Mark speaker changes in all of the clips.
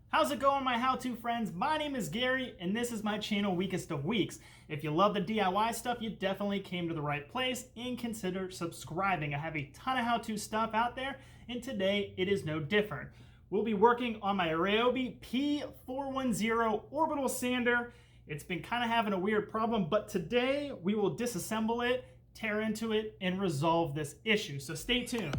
Speaker 1: How's it going, my how-to friends? My name is Gary, and this is my channel, Weakest of Weeks. If you love the DIY stuff, you definitely came to the right place, and consider subscribing. I have a ton of how-to stuff out there, and today it is no different. We'll be working on my Ryobi P410 orbital sander. It's been kind of having a weird problem, but today we will disassemble it, tear into it, and resolve this issue. So stay tuned.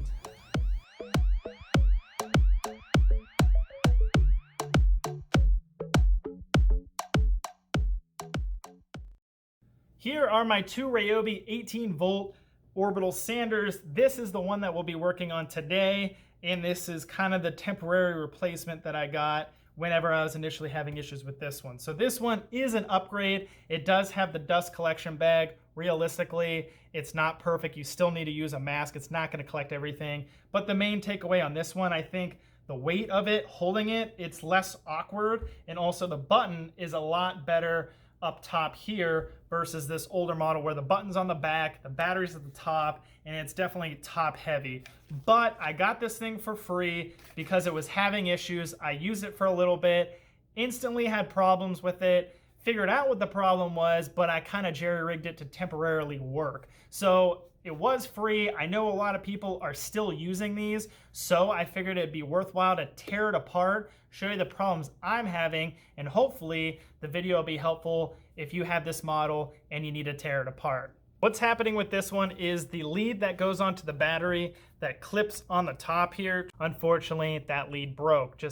Speaker 1: Here are my two Ryobi 18-volt orbital sanders. This is the one that we'll be working on today, and this is kind of the temporary replacement that I got whenever I was initially having issues with this one. So this one is an upgrade. It does have the dust collection bag. Realistically, it's not perfect. You still need to use a mask. It's not going to collect everything. But the main takeaway on this one, I think, the weight of it, holding it, it's less awkward, and also the button is a lot better up top here versus this older model where the button's on the back, the battery's at the top, and it's definitely top heavy. But I got this thing for free because it was having issues. I used it for a little bit, instantly had problems with it, figured out what the problem was, but I kind of jerry-rigged it to temporarily work. So it was free. I know a lot of people are still using these, so I figured it'd be worthwhile to tear it apart, show you the problems I'm having, and hopefully the video will be helpful if you have this model and you need to tear it apart. What's happening with this one is the lead that goes onto the battery that clips on the top here. Unfortunately, that lead broke.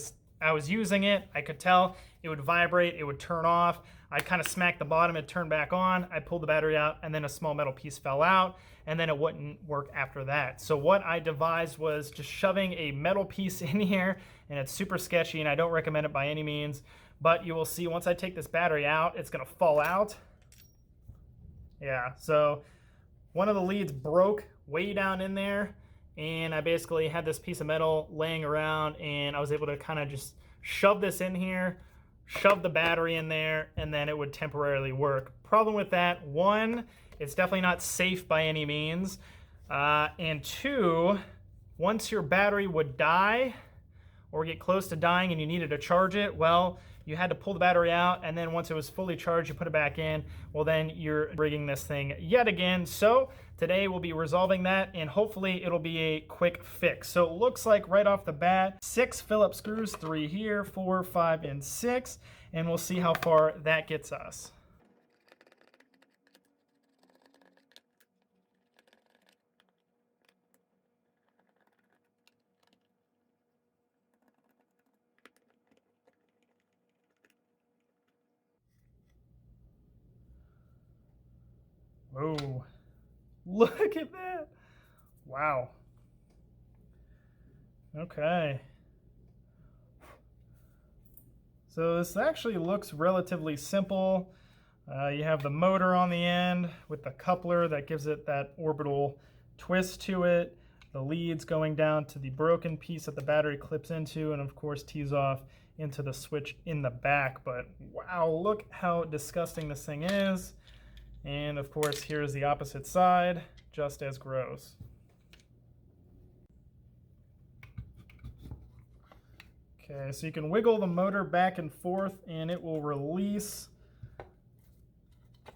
Speaker 1: I was using it, I could tell it would vibrate, it would turn off. I kind of smacked the bottom, it turned back on, I pulled the battery out, and then a small metal piece fell out, and then it wouldn't work after that. So what I devised was just shoving a metal piece in here, and it's super sketchy, and I don't recommend it by any means, but you will see once I take this battery out, it's gonna fall out. Yeah, so one of the leads broke way down in there, and I basically had this piece of metal laying around, and I was able to kind of just shove this in here, shove the battery in there, and then it would temporarily work. Problem with that, one, it's definitely not safe by any means, and two, once your battery would die or get close to dying and you needed to charge it, well, you had to pull the battery out, and then once it was fully charged, you put it back in. Well, then you're rigging this thing yet again. So today we'll be resolving that, and hopefully it'll be a quick fix. So it looks like right off the bat, 6 Phillips screws, 3 here, 4, 5, and 6, and we'll see how far that gets us. Oh, look at that. Wow. Okay. So this actually looks relatively simple. You have the motor on the end with the coupler that gives it that orbital twist to it. The leads going down to the broken piece that the battery clips into, and of course tees off into the switch in the back. But wow, look how disgusting this thing is. And of course, here's the opposite side, just as gross. Okay, so you can wiggle the motor back and forth and it will release.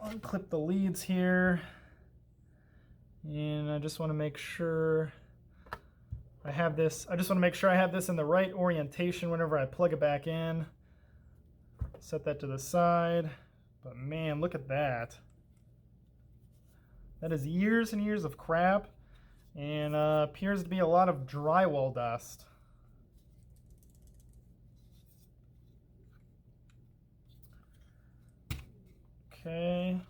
Speaker 1: Unclip the leads here. And I just want to make sure I have this. I just want to make sure I have this in the right orientation whenever I plug it back in. Set that to the side. But man, look at that. That is years and years of crap, and appears to be a lot of drywall dust. Okay,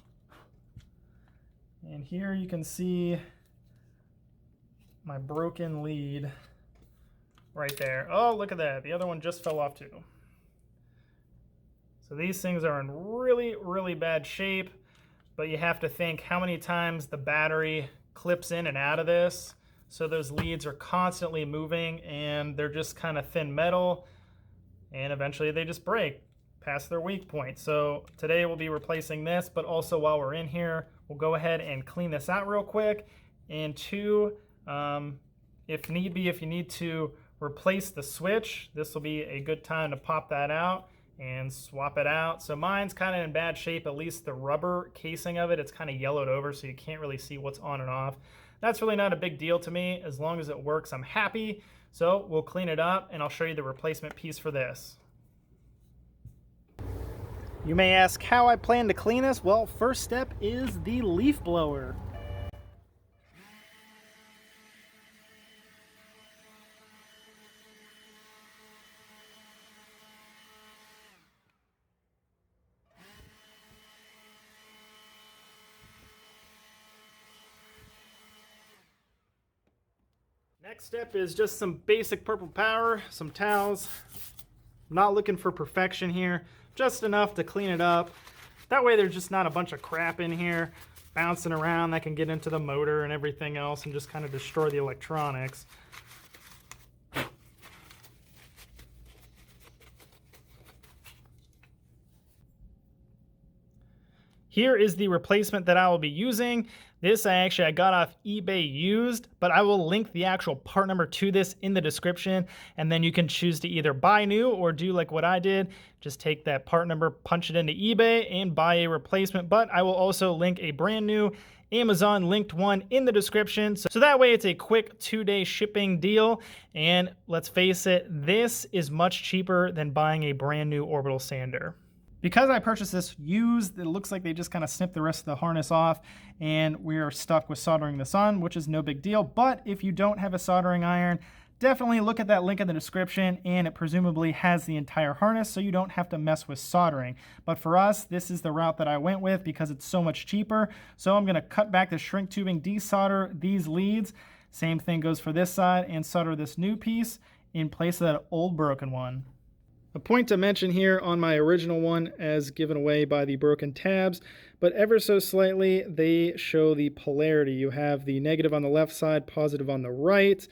Speaker 1: and here you can see my broken lead right there. Oh, look at that. The other one just fell off too. So these things are in really, really bad shape. But you have to think how many times the battery clips in and out of this. So those leads are constantly moving, and they're just kind of thin metal, and eventually they just break past their weak point. So today we'll be replacing this, but also while we're in here, we'll go ahead and clean this out real quick. And two, if need be, if you need to replace the switch, this will be a good time to pop that out and swap it out. So mine's kind of in bad shape, at least the rubber casing of it, it's kind of yellowed over so you can't really see what's on and off. That's really not a big deal to me. As long as it works, I'm happy. So we'll clean it up and I'll show you the replacement piece for this. You may ask how I plan to clean this. Well, first step is the leaf blower. Next step is just some basic purple power, some towels. I'm not looking for perfection here, just enough to clean it up. That way there's just not a bunch of crap in here bouncing around that can get into the motor and everything else and just kind of destroy the electronics. Here is the replacement that I will be using. This I got off eBay used, but I will link the actual part number to this in the description, and then you can choose to either buy new or do like what I did, just take that part number, punch it into eBay, and buy a replacement. But I will also link a brand new Amazon linked one in the description. So that way it's a quick 2-day shipping deal. And let's face it, this is much cheaper than buying a brand new orbital sander. Because I purchased this used, it looks like they just kind of snipped the rest of the harness off and we are stuck with soldering this on, which is no big deal. But if you don't have a soldering iron, definitely look at that link in the description, and it presumably has the entire harness so you don't have to mess with soldering. But for us, this is the route that I went with because it's so much cheaper. So I'm gonna cut back the shrink tubing, desolder these leads. Same thing goes for this side, and solder this new piece in place of that old broken one. A point to mention here on my original one, as given away by the broken tabs, but ever so slightly they show the polarity. You have the negative on the left side, positive on the right,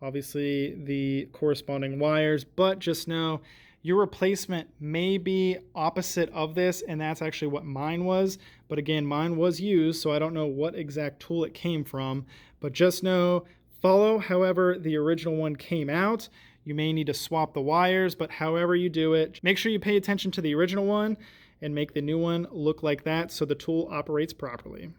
Speaker 1: obviously the corresponding wires, but just know your replacement may be opposite of this, and that's actually what mine was. But again, mine was used, so I don't know what exact tool it came from, but just know, follow however the original one came out. You may need to swap the wires, but however you do it, make sure you pay attention to the original one and make the new one look like that so the tool operates properly.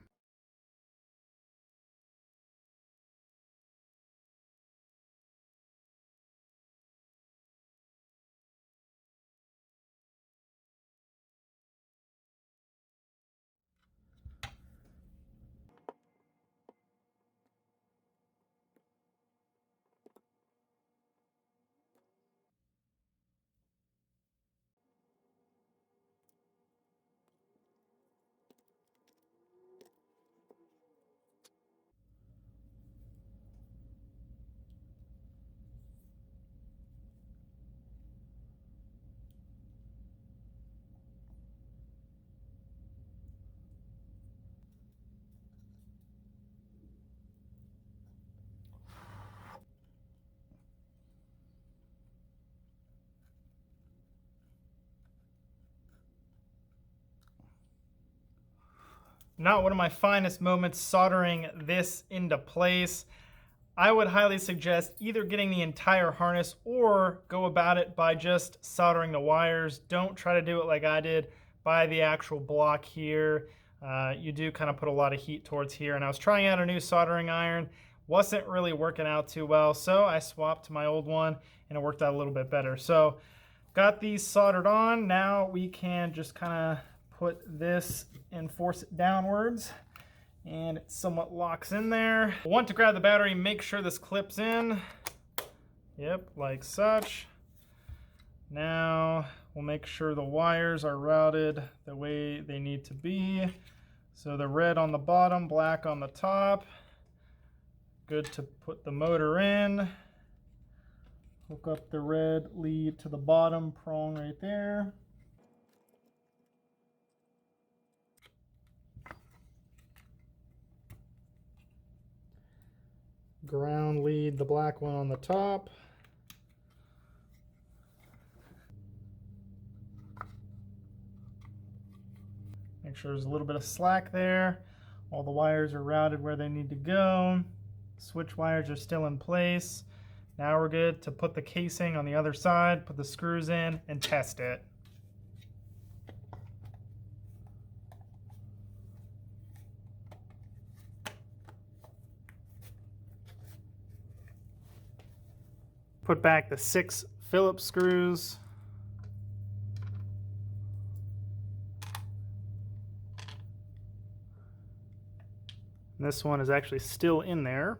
Speaker 1: Not one of my finest moments soldering this into place. I would highly suggest either getting the entire harness or go about it by just soldering the wires. Don't try to do it like I did by the actual block here. You do kind of put a lot of heat towards here, and I was trying out a new soldering iron. Wasn't really working out too well, so I swapped to my old one and it worked out a little bit better. So got these soldered on. Now we can just kind of put this and force it downwards, and it somewhat locks in there. Want to grab the battery, make sure this clips in. Yep, like such. Now we'll make sure the wires are routed the way they need to be. So the red on the bottom, black on the top. Good to put the motor in. Hook up the red lead to the bottom prong right there. Ground lead, the black one on the top. Make sure there's a little bit of slack there. All the wires are routed where they need to go. Switch wires are still in place. Now we're good to put the casing on the other side, put the screws in, and test it. Put back the 6 Phillips screws. And this one is actually still in there.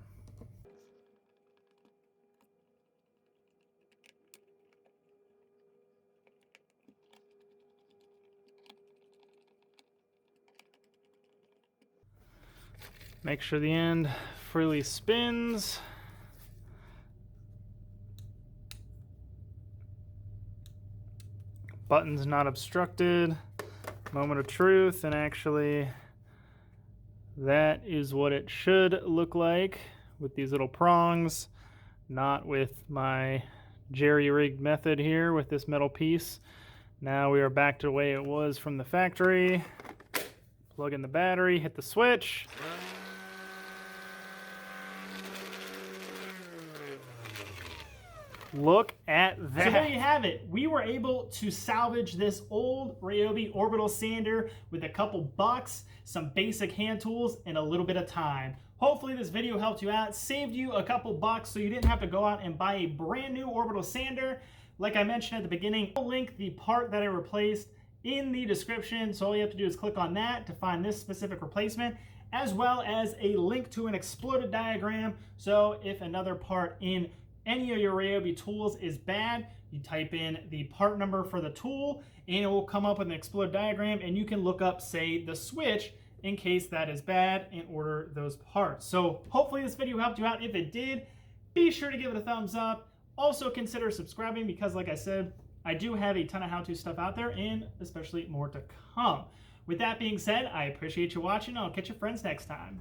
Speaker 1: Make sure the end freely spins. Button's not obstructed. Moment of truth, and actually that is what it should look like with these little prongs, not with my jerry-rigged method here with this metal piece. Now we are back to the way it was from the factory. Plug in the battery, hit the switch. Look at that. So there you have it. We were able to salvage this old Ryobi orbital sander with a couple bucks, some basic hand tools, and a little bit of time. Hopefully this video helped you out, saved you a couple bucks so you didn't have to go out and buy a brand new orbital sander. Like I mentioned at the beginning, I'll link the part that I replaced in the description. So all you have to do is click on that to find this specific replacement, as well as a link to an exploded diagram. So if another part in any of your Ryobi tools is bad, you type in the part number for the tool and it will come up with an exploded diagram, and you can look up, say, the switch in case that is bad and order those parts. So hopefully this video helped you out. If it did, be sure to give it a thumbs up. Also consider subscribing because, like I said, I do have a ton of how-to stuff out there, and especially more to come. With that being said, I appreciate you watching. I'll catch your friends next time.